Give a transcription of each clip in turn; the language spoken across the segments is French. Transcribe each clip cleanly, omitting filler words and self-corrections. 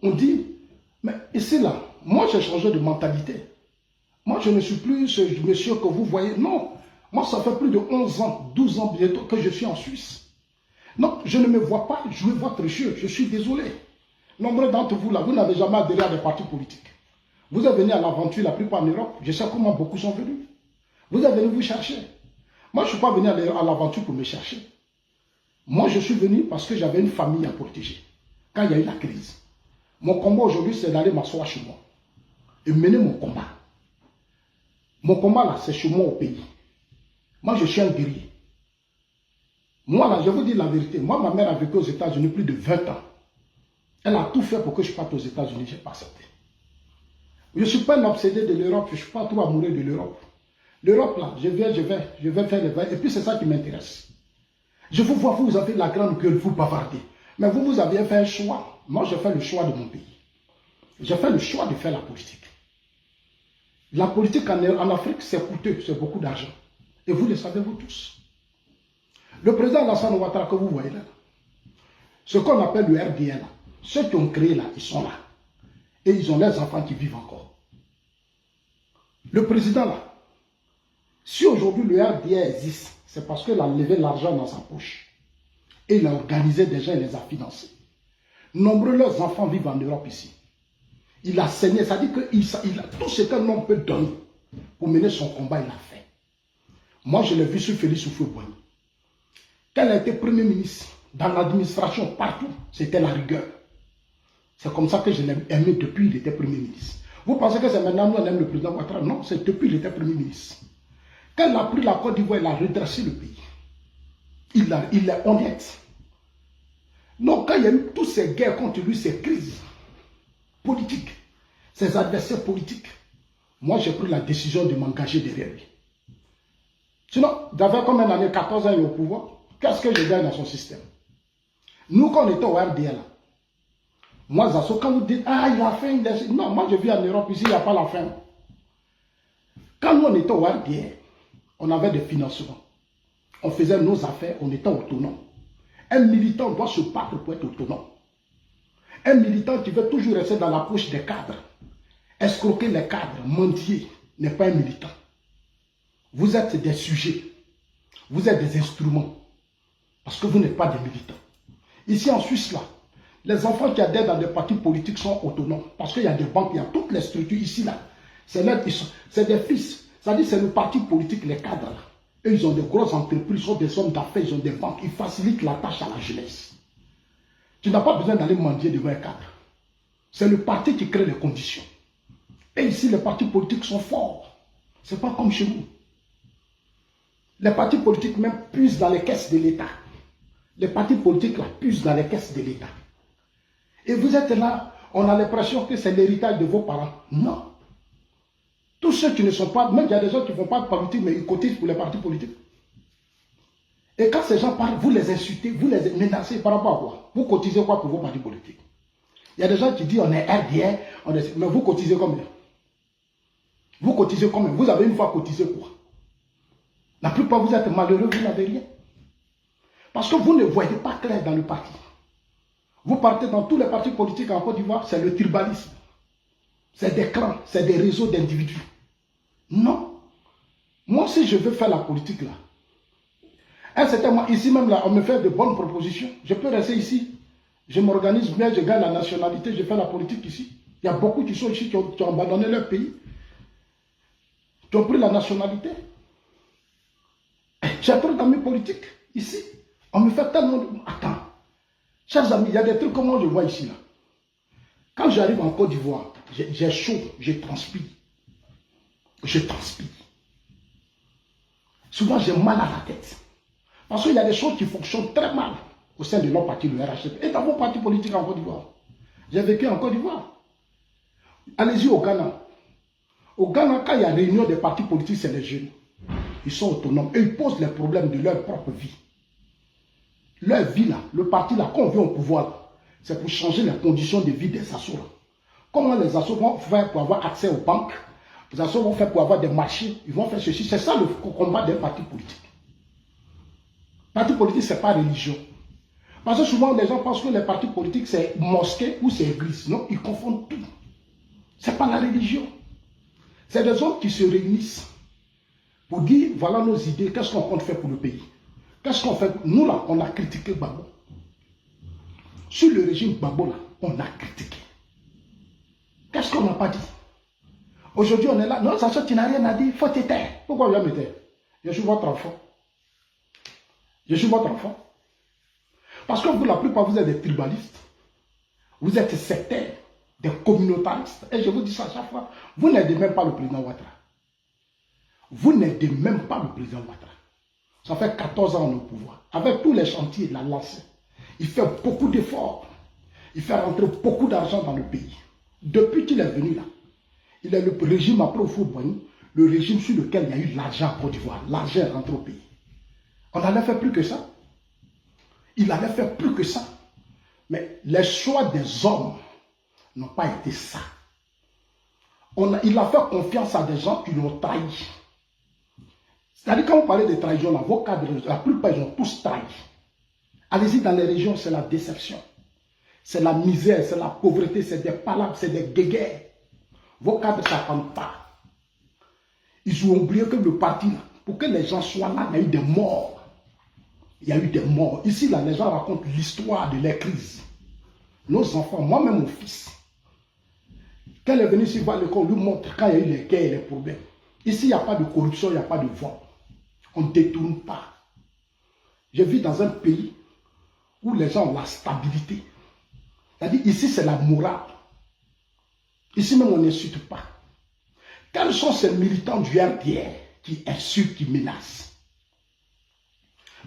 on dit, mais ici là, moi j'ai changé de mentalité. Moi je ne suis plus ce monsieur que vous voyez. Non, moi ça fait plus de 11 ans, 12 ans bientôt que je suis en Suisse. Non, je ne me vois pas jouer votre jeu, je suis désolé. Nombreux d'entre vous là, vous n'avez jamais adhéré à des partis politiques. Vous êtes venus à l'aventure, la plupart en Europe. Je sais comment beaucoup sont venus. Vous êtes venus vous chercher. Moi, je ne suis pas venu à l'aventure pour me chercher. Moi, je suis venu parce que j'avais une famille à protéger. Quand il y a eu la crise. Mon combat aujourd'hui, c'est d'aller m'asseoir chez moi. Et mener mon combat. Mon combat là, c'est chez moi au pays. Moi, je suis un guerrier. Moi là, je vous dis la vérité. Moi, ma mère a vécu aux États-Unis plus de 20 ans. Elle a tout fait pour que je parte aux États-Unis. Je n'ai pas accepté. Je ne suis pas un obsédé de l'Europe. Je ne suis pas trop amoureux de l'Europe. L'Europe, là, je vais faire les vagues. Et puis, c'est ça qui m'intéresse. Je vous vois, vous avez la grande gueule, vous bavardez. Mais vous, vous avez fait un choix. Moi, j'ai fait le choix de mon pays. J'ai fait le choix de faire la politique. La politique en Afrique, c'est coûteux, c'est beaucoup d'argent. Et vous le savez, vous tous. Le président Alassane Ouattara que vous voyez là, ce qu'on appelle le RDA, là, ceux qui ont créé là, ils sont là. Et ils ont leurs enfants qui vivent encore. Le président là, si aujourd'hui le RDA existe, c'est parce qu'il a levé l'argent dans sa poche. Et il a organisé des gens et les a financés. Nombreux leurs enfants vivent en Europe ici. Il a saigné, ça dit que tout ce qu'un homme peut donner pour mener son combat, il l'a fait. Moi, je l'ai vu sur Félix Houphouët-Boigny. Quand il a été Premier ministre, dans l'administration, partout, c'était la rigueur. C'est comme ça que je l'ai aimé depuis qu'il était Premier ministre. Vous pensez que c'est maintenant qu'on aime le président Ouattara? Non, c'est depuis qu'il était Premier ministre. Quand il a pris la Côte d'Ivoire, il a redressé le pays. Il est honnête. Donc, quand il y a eu toutes ces guerres contre lui, ces crises politiques, ses adversaires politiques, moi, j'ai pris la décision de m'engager derrière lui. Sinon, d'avoir comme un année 14 ans au pouvoir, qu'est-ce que je gagne dans son système? Nous, quand on était au RDL, moi, Zasso, quand vous dites, ah, il a faim, non, moi, je vis en Europe, ici, il n'y a pas la faim. Quand nous, on était au RDL, on avait des financements. On faisait nos affaires, on était autonome. Un militant doit se battre pour être autonome. Un militant qui veut toujours rester dans la poche des cadres, escroquer les cadres, mentir, n'est pas un militant. Vous êtes des sujets. Vous êtes des instruments. Parce que vous n'êtes pas des militants. Ici en Suisse, là, les enfants qui adhèrent dans des partis politiques sont autonomes. Parce qu'il y a des banques, il y a toutes les structures ici, là. C'est des fils. C'est-à-dire c'est le parti politique, les cadres, là. Eux, ils ont des grosses entreprises, ils ont des hommes d'affaires, ils ont des banques. Ils facilitent la tâche à la jeunesse. Tu n'as pas besoin d'aller mendier devant un cadre. C'est le parti qui crée les conditions. Et ici, les partis politiques sont forts. Ce n'est pas comme chez nous. Les partis politiques même puisent dans les caisses de l'État. Les partis politiques là puisent dans les caisses de l'État. Et vous êtes là, on a l'impression que c'est l'héritage de vos parents. Non. Tous ceux qui ne sont pas, même il y a des gens qui ne font pas de politique, mais ils cotisent pour les partis politiques. Et quand ces gens parlent, vous les insultez, vous les menacez par rapport à quoi? Vous cotisez quoi pour vos partis politiques? Il y a des gens qui disent on est RDA, mais vous cotisez combien? Vous cotisez combien? Vous avez une fois cotisé quoi? La plupart vous êtes malheureux, vous n'avez rien. Parce que vous ne voyez pas clair dans le parti. Vous partez dans tous les partis politiques en Côte d'Ivoire, c'est le tribalisme. C'est des clans, c'est des réseaux d'individus. Non. Moi, si je veux faire la politique là, un certain moment, ici même là, on me fait de bonnes propositions. Je peux rester ici. Je m'organise bien, je gagne la nationalité, je fais la politique ici. Il y a beaucoup qui sont ici qui ont abandonné leur pays. Qui ont pris la nationalité. J'ai trop d'amis politiques ici. On me fait tellement de... Attends. Chers amis, il y a des trucs comme moi je vois ici là. Quand j'arrive en Côte d'Ivoire, j'ai chaud, je transpire. Je transpire. Souvent j'ai mal à la tête. Parce qu'il y a des choses qui fonctionnent très mal au sein de notre parti, le RHP, et dans vos partis politiques en Côte d'Ivoire. J'ai vécu en Côte d'Ivoire. Allez-y au Ghana. Au Ghana, quand il y a réunion des partis politiques, c'est les jeunes. Ils sont autonomes et ils posent les problèmes de leur propre vie. Leur vie là, le parti là, quand on vient au pouvoir, c'est pour changer les conditions de vie des assos. Comment les assos vont faire pour avoir accès aux banques? Les assos vont faire pour avoir des marchés, ils vont faire ceci. C'est ça le combat des partis politiques. Parti politique, ce n'est pas religion. Parce que souvent, les gens pensent que les partis politiques, c'est mosquée ou c'est église. Non, ils confondent tout. Ce n'est pas la religion. C'est des hommes qui se réunissent pour dire, voilà nos idées, qu'est-ce qu'on compte faire pour le pays. Qu'est-ce qu'on fait? Nous, là, on a critiqué Gbagbo. Sur le régime Gbagbo, là, on a critiqué. Qu'est-ce qu'on n'a pas dit? Aujourd'hui, on est là. Non, Sacha, tu n'as rien à dire, il faut te taire. Pourquoi je vais me taire? Je suis votre enfant. Je suis votre enfant. Parce que vous, la plupart, vous êtes des tribalistes. Vous êtes sectaires, des communautaristes. Et je vous dis ça à chaque fois. Vous n'aidez même pas le président Ouattara. Vous n'aidez même pas le président Ouattara. Ça fait 14 ans au pouvoir. Avec tous les chantiers, il a lancé. Il fait beaucoup d'efforts. Il fait rentrer beaucoup d'argent dans le pays. Depuis qu'il est venu là, il est le régime après Houphouët-Boigny, le régime sur lequel il y a eu l'argent en Côte d'Ivoire. L'argent est rentré au pays. On n'allait faire plus que ça. Il allait faire plus que ça. Mais les choix des hommes n'ont pas été ça. Il a fait confiance à des gens qui l'ont trahi. C'est-à-dire, quand vous parlez de trahison, là, vos cadres, la plupart, ils ont tous trahi. Allez-y dans les régions, c'est la déception. C'est la misère, c'est la pauvreté, c'est des palabres, c'est des guéguerres. Vos cadres ne s'attendent pas. Ils ont oublié que le parti, là, pour que les gens soient là, il y a eu des morts. Il y a eu des morts. Ici, là, les gens racontent l'histoire de la crise. Nos enfants, moi-même mon fils, quand il est venu ici voir l'école, on lui montre quand il y a eu les guerres et les problèmes. Ici, il n'y a pas de corruption, il n'y a pas de vol. On ne détourne pas. Je vis dans un pays où les gens ont la stabilité. C'est-à-dire, ici, c'est la morale. Ici même, on n'insulte pas. Quels sont ces militants du RDR qui insultent, qui menacent?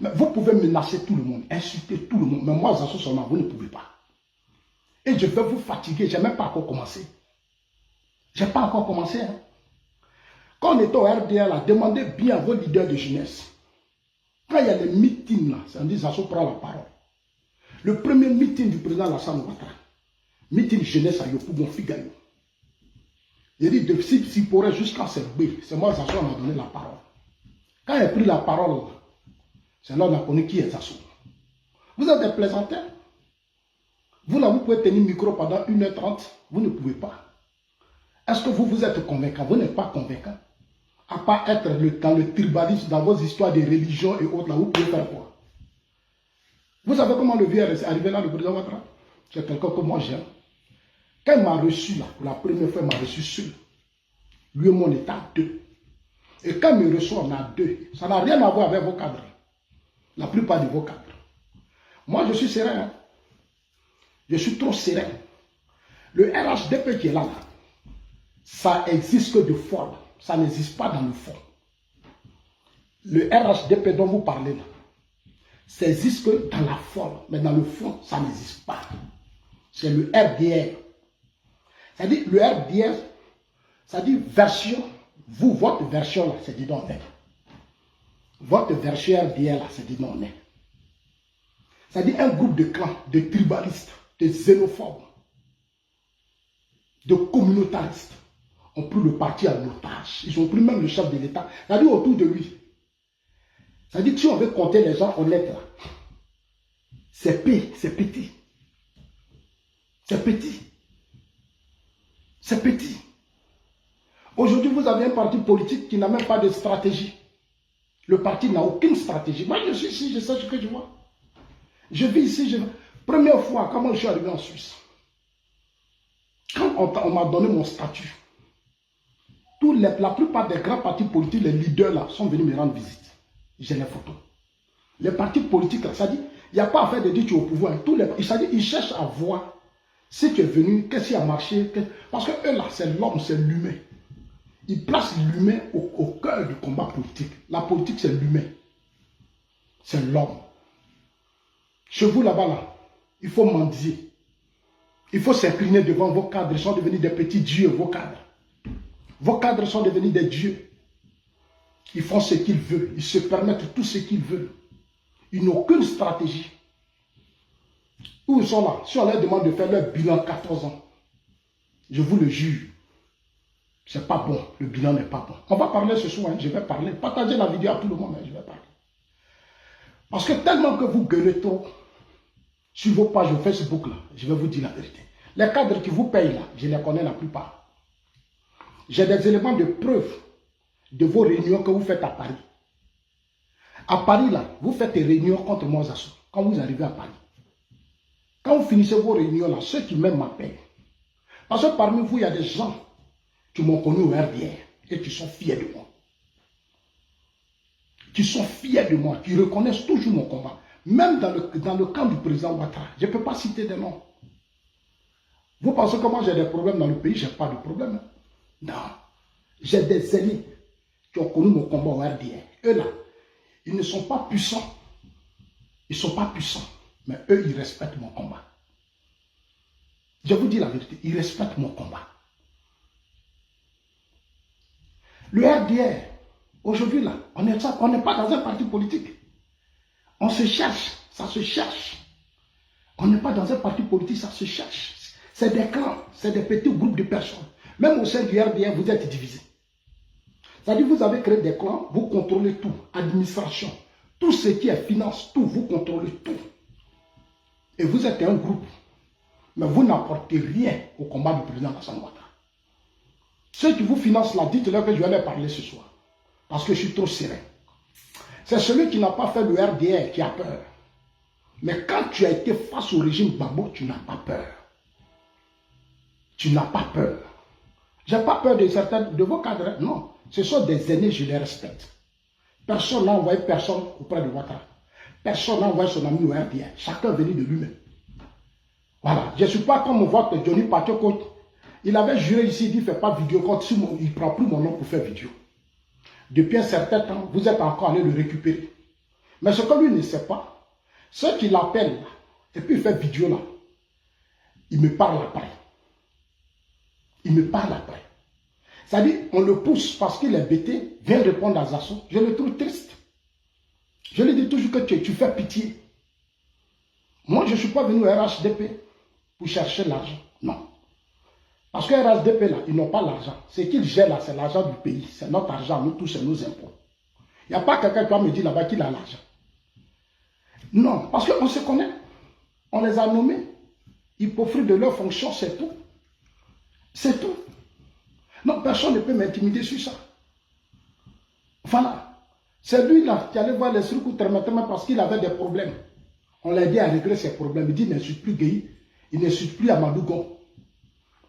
Mais vous pouvez menacer tout le monde, insulter tout le monde. Mais moi, Zasso Soma, vous ne pouvez pas. Et je vais vous fatiguer. Je n'ai même pas encore commencé. Je n'ai pas encore commencé. Hein. Quand on était au RDR, là, demandez bien à vos leaders de jeunesse. Quand il y a les meetings, là, ça dit Zasso prend la parole. Le premier meeting du président Alassane Ouattara, meeting jeunesse à Yopougon Figaro. Il dit de Sipore jusqu'à Serbé, c'est moi Zasso qui m'a donné la parole. Quand il a pris la parole, c'est là qu'on a connu qui est Zasso. Vous êtes des plaisantins. Vous là, vous pouvez tenir le micro pendant 1h30, vous ne pouvez pas. Est-ce que vous êtes convaincant? Vous n'êtes pas convaincant. À part être dans le tribalisme, dans vos histoires de religion et autres, là, vous pouvez faire quoi? Vous savez comment le vieux est arrivé là, le président Ouattara? C'est quelqu'un que moi j'aime. Quand il m'a reçu là, pour la première fois, il m'a reçu seul. Lui et moi, on était à deux. Et quand il me reçoit, on est à deux. Ça n'a rien à voir avec vos cadres. La plupart de vos cadres. Moi, je suis serein. Hein? Je suis trop serein. Le RHDP qui est là, ça existe que de forme. Ça n'existe pas dans le fond. Le RHDP dont vous parlez là, ça existe que dans la forme. Mais dans le fond, ça n'existe pas. C'est le RDR. C'est-à-dire, le RDR, c'est-à-dire version, vous, votre version là, c'est dit non. Votre version RDR là, c'est dit non. C'est-à-dire un groupe de clans, de tribalistes, de xénophobes, de communautaristes ont pris le parti à l'otage. Ils ont pris même le chef de l'État. C'est-à-dire autour de lui. C'est-à-dire que si on veut compter les gens honnêtes là, c'est petit. C'est petit. C'est petit. Aujourd'hui, vous avez un parti politique qui n'a même pas de stratégie. Le parti n'a aucune stratégie. Moi, je suis ici, je sais ce que je vois. Je vis ici. Première fois, comment je suis arrivé en Suisse, quand on m'a donné mon statut, la plupart des grands partis politiques, les leaders là, sont venus me rendre visite. J'ai les photos. Les partis politiques, là, ça dit, il n'y a pas à faire de dire tu es au pouvoir. Ils cherchent à voir si tu es venu, qu'est-ce qui a marché. Parce que eux là, c'est l'homme, c'est l'humain. Ils placent l'humain au cœur du combat politique. La politique, c'est l'humain. C'est l'homme. Chez vous là-bas, là, il faut mendier. Il faut s'incliner devant vos cadres. Ils sont devenus des petits dieux, vos cadres. Vos cadres sont devenus des dieux. Ils font ce qu'ils veulent. Ils se permettent tout ce qu'ils veulent. Ils n'ont aucune stratégie. Où ils sont là? Si on leur demande de faire leur bilan 14 ans, je vous le jure, c'est pas bon. Le bilan n'est pas bon. On va parler ce soir. Hein, je vais parler. Partagez la vidéo à tout le monde. Hein, je vais parler. Parce que tellement que vous gueulez trop, Sur vos pages Facebook, là, je vais vous dire la vérité. Les cadres qui vous payent là, je les connais la plupart. J'ai des éléments de preuve de vos réunions que vous faites à Paris. À Paris, là, vous faites des réunions contre Mozasso quand vous arrivez à Paris. Quand vous finissez vos réunions, là, ceux qui m'aiment m'appellent. Parce que parmi vous, il y a des gens qui m'ont connu au RDR et qui sont fiers de moi. Qui sont fiers de moi, qui reconnaissent toujours mon combat. Même dans le camp du président Ouattara, je ne peux pas citer des noms. Vous pensez que moi j'ai des problèmes dans le pays? Je n'ai pas de problème. Non. J'ai des amis qui ont connu mon combat au RDR. Eux là, ils ne sont pas puissants. Ils ne sont pas puissants. Mais eux, ils respectent mon combat. Je vous dis la vérité, ils respectent mon combat. Le RDR, aujourd'hui là, on n'est pas dans un parti politique. On se cherche, ça se cherche. On n'est pas dans un parti politique, ça se cherche. C'est des clans, c'est des petits groupes de personnes. Même au sein du RDR, vous êtes divisés. C'est-à-dire que vous avez créé des clans, vous contrôlez tout, administration, tout ce qui est finance, tout, vous contrôlez tout. Et vous êtes un groupe, mais vous n'apportez rien au combat du président Alassane Ouattara. Ceux qui vous financent là, dites-leur que je vais leur parler ce soir. Parce que je suis trop serein. C'est celui qui n'a pas fait le RDR qui a peur. Mais quand tu as été face au régime Gbagbo, tu n'as pas peur. Tu n'as pas peur. Je n'ai pas peur de certains de vos cadres. Non. Ce sont des aînés, je les respecte. Personne n'a envoyé personne auprès de Ouattara. Personne n'a envoyé son ami au RDR. Chacun est venu de lui-même. Voilà. Je ne suis pas comme votre Johnny Pacheco. Il avait juré ici, il dit, ne fais pas vidéo. Quand il ne prend plus mon nom pour faire vidéo. Depuis un certain temps, vous êtes encore allé le récupérer. Mais ce que lui ne sait pas, ceux qui l'appellent, et puis il fait vidéo là, il me parle après. Il me parle après. C'est-à-dire, on le pousse parce qu'il est bêté, vient répondre à Zasso. Je le trouve triste. Je lui dis toujours que tu fais pitié. Moi, je ne suis pas venu au RHDP pour chercher l'argent. Non. Parce que RHDP, là, ils n'ont pas l'argent. Ce qu'ils gèrent là, c'est l'argent du pays. C'est notre argent, nous tous, c'est nos impôts. Il n'y a pas quelqu'un qui va me dire là-bas qu'il a l'argent. Non, parce qu'on se connaît. On les a nommés. Ils profitent de leur fonction, c'est tout. C'est tout. Non, personne ne peut m'intimider sur ça. Voilà. C'est lui là qui allait voir les trucs parce qu'il avait des problèmes. On l'a aidé à régler ses problèmes. Il dit, il n'insulte plus Gueye, il n'insulte plus Amadougon.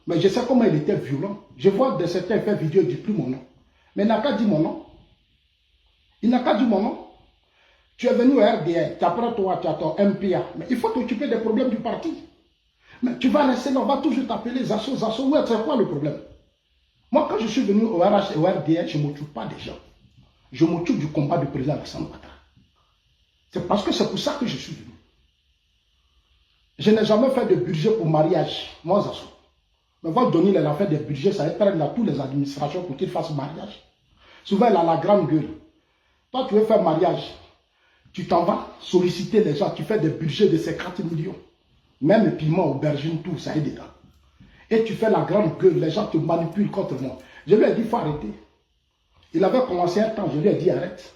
Mais je sais comment il était violent. Je vois de certains faire vidéo, il ne dit plus mon nom. Mais il n'a qu'à dire mon nom. Il n'a qu'à dire mon nom. Tu es venu au RDR, tu apprends toi, tu as ton MPA. Mais il faut t'occuper des problèmes du parti. Mais tu vas rester là, on va toujours t'appeler Zasso, Zasso. Ouais, c'est quoi le problème? Moi, quand je suis venu au RDR, je ne m'occupe pas des gens. Je m'occupe du combat du président Alassane Ouattara. C'est parce que c'est pour ça que je suis venu. Je n'ai jamais fait de budget pour mariage. Moi, Zasso. Mais va donner il a fait des budgets, ça va prendre à toutes les administrations pour qu'ils fassent mariage. Souvent, elle a la grande gueule. Toi, tu veux faire mariage. Tu t'en vas solliciter les gens, tu fais des budgets de 50 millions. Même le piment, aubergine, tout, ça est dedans. Et tu fais la grande gueule, les gens te manipulent contre moi. Je lui ai dit, il faut arrêter. Il avait commencé un temps, je lui ai dit, arrête.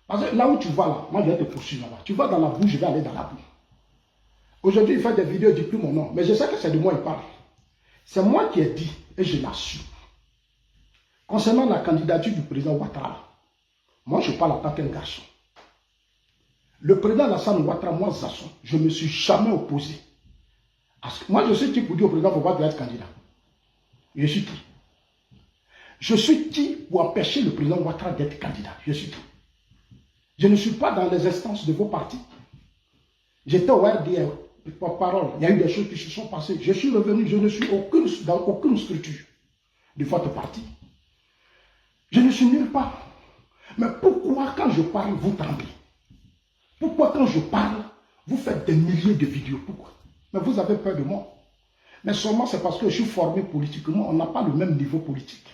Parce que là où tu vas là, moi je vais te poursuivre là-bas. Tu vas dans la boue, je vais aller dans la boue. Aujourd'hui, il fait des vidéos, il ne dit plus mon nom. Mais je sais que c'est de moi il parle. C'est moi qui ai dit, et je l'assume. Concernant la candidature du président Ouattara, moi je parle en tant qu'un garçon. Le président Alassane Ouattara, moi Zasso, je ne me suis jamais opposé. Moi je suis qui pour dire au président Ouattara doit être candidat. Je suis qui? Je suis qui pour empêcher le président Ouattara d'être candidat? Je suis qui? Je ne suis pas dans les instances de vos partis. J'étais au RDR, par parole, il y a eu des choses qui se sont passées. Je suis revenu, je ne suis dans aucune structure de votre parti. Je ne suis nulle part. Mais pourquoi quand je parle, vous tremblez? Pourquoi quand je parle, vous faites des milliers de vidéos? Pourquoi? Mais vous avez peur de moi. Mais seulement c'est parce que je suis formé politiquement, on n'a pas le même niveau politique.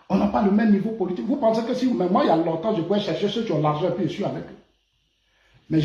On n'a pas le même niveau politique. Vous pensez que si, mais moi il y a longtemps, je pouvais chercher ceux qui ont l'argent et puis je suis avec eux.